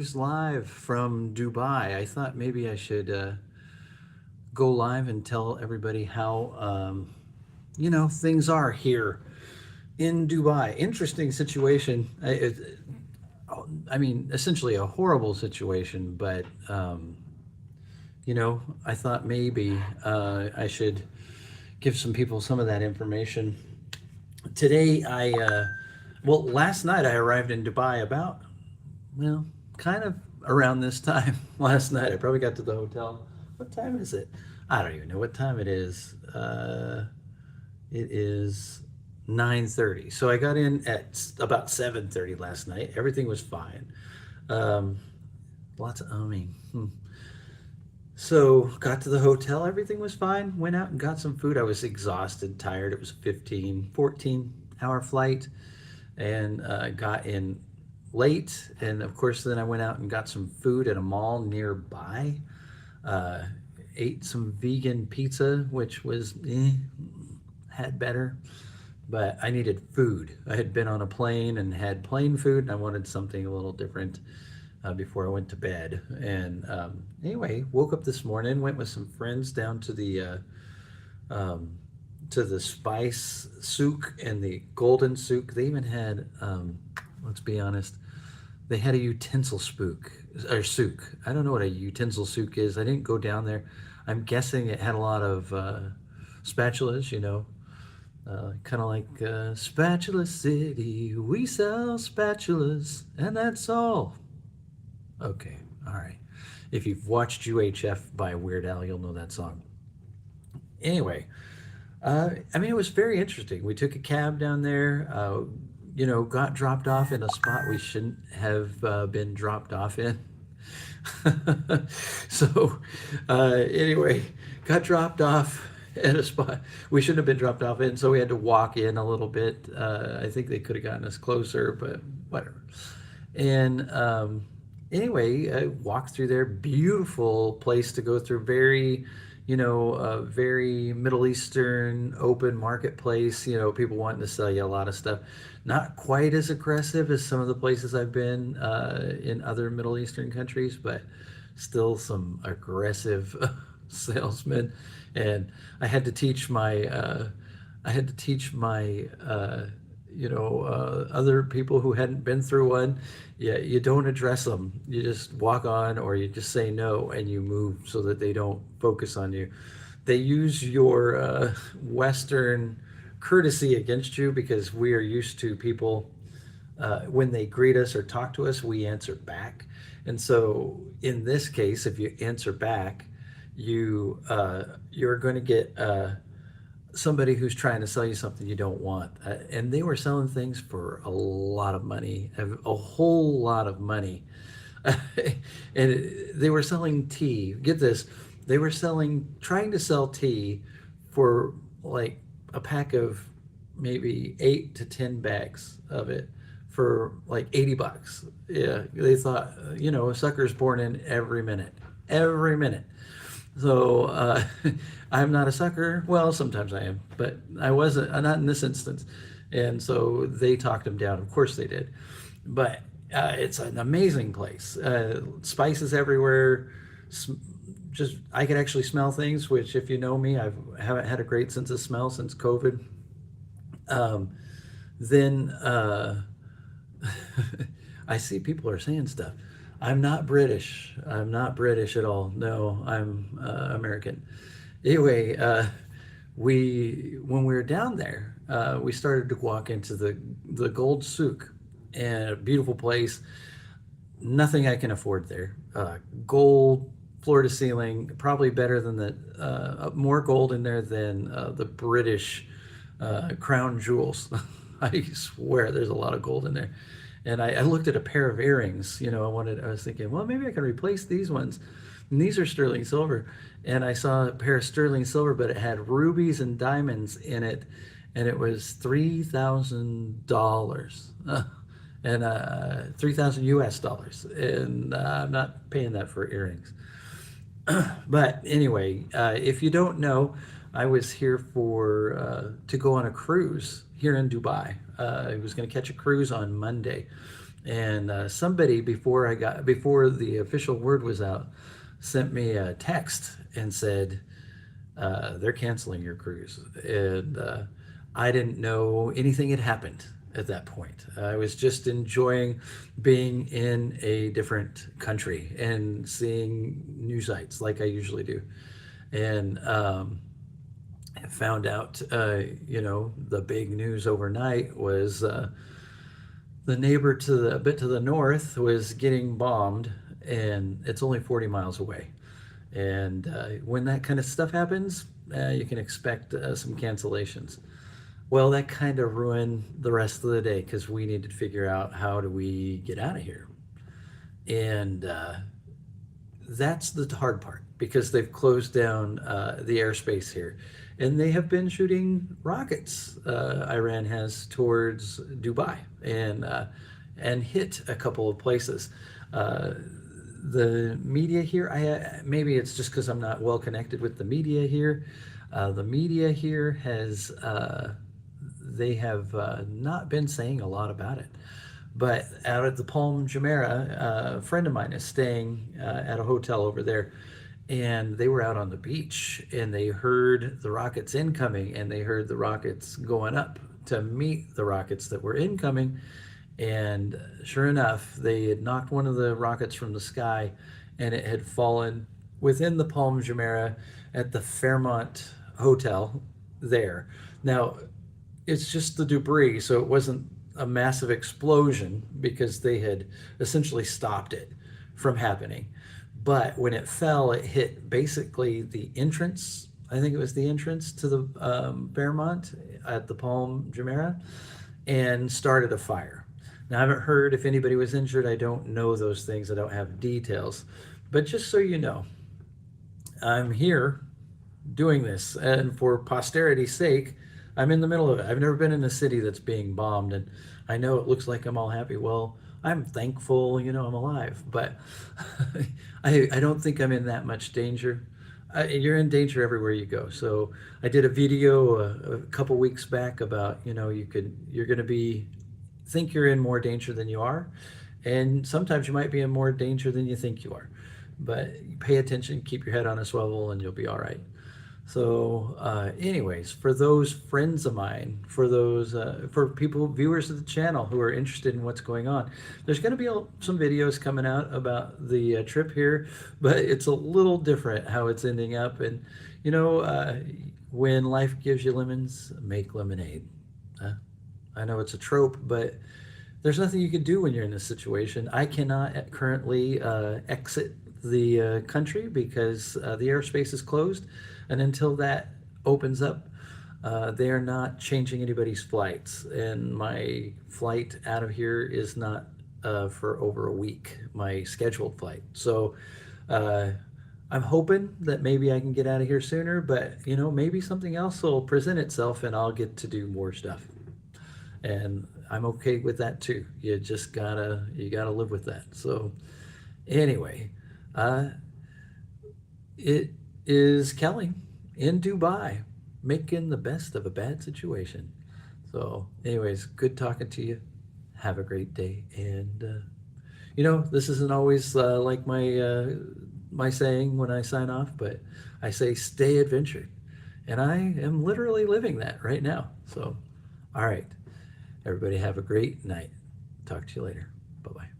Live from Dubai. I thought maybe I should go live and tell everybody how things are here in Dubai. Interesting situation. I mean, essentially a horrible situation, but I thought maybe I should give some people some of that information. Today, last night I arrived in Dubai about well, kind of around this time last night. I probably got to the hotel. What time is it? I don't even know what time it is. It is 9:30. So I got in at about 7:30 last night. Everything was fine. Um, Lots of umming. So got to the hotel. Everything was fine. Went out and got some food. I was exhausted, tired. It was a 14 hour flight, and got in late. And of course, then I went out and got some food at a mall nearby. Uh, Ate some vegan pizza, which was had better, but I needed food. I had been on a plane and had plain food, and I wanted something a little different before I went to bed. And anyway, woke up this morning, went with some friends down um, to the spice souk and the golden souk. They even had, let's be honest, they had a utensil spook or souk. I don't know what a utensil souk is. I didn't go down there. I'm guessing it had a lot of spatulas, kind of like Spatula City. We sell spatulas, and that's all. Okay, all right. If you've watched UHF by Weird Al, you'll know that song. Anyway, I mean, it was very interesting. We took a cab down there, got dropped off in a spot we shouldn't have been dropped off in. So, anyway, got dropped off at a spot we shouldn't have been dropped off in, so we had to walk in a little bit. I think they could have gotten us closer, but whatever. And anyway, I walked through there. Beautiful place to go through. Very, very Middle Eastern open marketplace. People wanting to sell you a lot of stuff. Not quite as aggressive as some of the places I've been in other Middle Eastern countries, but still some aggressive salesmen. And I had to teach my other people who hadn't been through one. Yeah, you don't address them. You just walk on, or you just say no and you move so that they don't focus on you. They use your Western courtesy against you because we are used to people when they greet us or talk to us, we answer back. And so in this case, if you answer back, you're going to get somebody who's trying to sell you something you don't want. And they were selling things for a lot of money, a whole lot of money. They were selling tea. Get this, they were trying to sell tea for like a pack of maybe 8 to 10 bags of it for like $80. Yeah, they thought, a sucker's born in every minute, every minute. So I'm not a sucker. Well, sometimes I am, but I wasn't. Not in this instance. And so they talked him down. Of course they did. But it's an amazing place. Spices everywhere. Just I could actually smell things. Which, if you know me, haven't had a great sense of smell since COVID. Then I see people are saying stuff. I'm not British. I'm not British at all. No, I'm American. Anyway, we when we were down there, we started to walk into the Gold Souk, and a beautiful place. Nothing I can afford there. Gold, floor to ceiling, probably better than more gold in there than the British crown jewels. I swear, there's a lot of gold in there. And I looked at a pair of earrings. I was thinking, well, maybe I can replace these ones. And these are sterling silver. And I saw a pair of sterling silver, but it had rubies and diamonds in it, and it was $3,000 and 3,000 US dollars. And I'm not paying that for earrings. But anyway, if you don't know, I was here to go on a cruise here in Dubai. I was going to catch a cruise on Monday. And somebody before the official word was out, sent me a text and said they're canceling your cruise. And I didn't know anything had happened at that point. I was just enjoying being in a different country and seeing new sights like I usually do. And I found out, the big news overnight was the neighbor a bit to the north was getting bombed, and it's only 40 miles away. And when that kind of stuff happens, you can expect some cancellations. Well, that kind of ruined the rest of the day because we needed to figure out how do we get out of here. And that's the hard part because they've closed down the airspace here. And they have been shooting rockets, Iran has, towards Dubai and hit a couple of places. Uh, the media here, maybe it's just because I'm not well connected with the media here. The media here they have not been saying a lot about it. But out at the Palm Jumeirah, a friend of mine is staying at a hotel over there, and they were out on the beach and they heard the rockets incoming and they heard the rockets going up to meet the rockets that were incoming. And sure enough, they had knocked one of the rockets from the sky and it had fallen within the Palm Jumeirah at the Fairmont Hotel there. Now, it's just the debris, so it wasn't a massive explosion because they had essentially stopped it from happening. But when it fell, it hit basically the entrance. I think it was the entrance to the Fairmont at the Palm Jumeirah and started a fire. Now, I haven't heard if anybody was injured. I don't know those things. I don't have details. But just so you know, I'm here doing this. And for posterity's sake, I'm in the middle of it. I've never been in a city that's being bombed. And I know it looks like I'm all happy. Well, I'm thankful, I'm alive. But I don't think I'm in that much danger. You're in danger everywhere you go. So I did a video a couple weeks back about, you're going to think you're in more danger than you are. And sometimes you might be in more danger than you think you are. But pay attention, keep your head on a swivel, and you'll be all right. So, anyways, for those friends of mine, for people, viewers of the channel who are interested in what's going on, there's going to be some videos coming out about the trip here, but it's a little different how it's ending up. And, when life gives you lemons, make lemonade. I know it's a trope, but there's nothing you can do when you're in this situation. I cannot currently exit the country because the airspace is closed. And until that opens up, they are not changing anybody's flights. And my flight out of here is not for over a week, my scheduled flight. So I'm hoping that maybe I can get out of here sooner, but maybe something else will present itself and I'll get to do more stuff. And I'm okay with that too. You just gotta live with that. So anyway, it is Kelly in Dubai making the best of a bad situation. So anyways, good talking to you. Have a great day. And this isn't always like my saying when I sign off, but I say stay adventured. And I am literally living that right now. So all right. Everybody have a great night. Talk to you later. Bye-bye.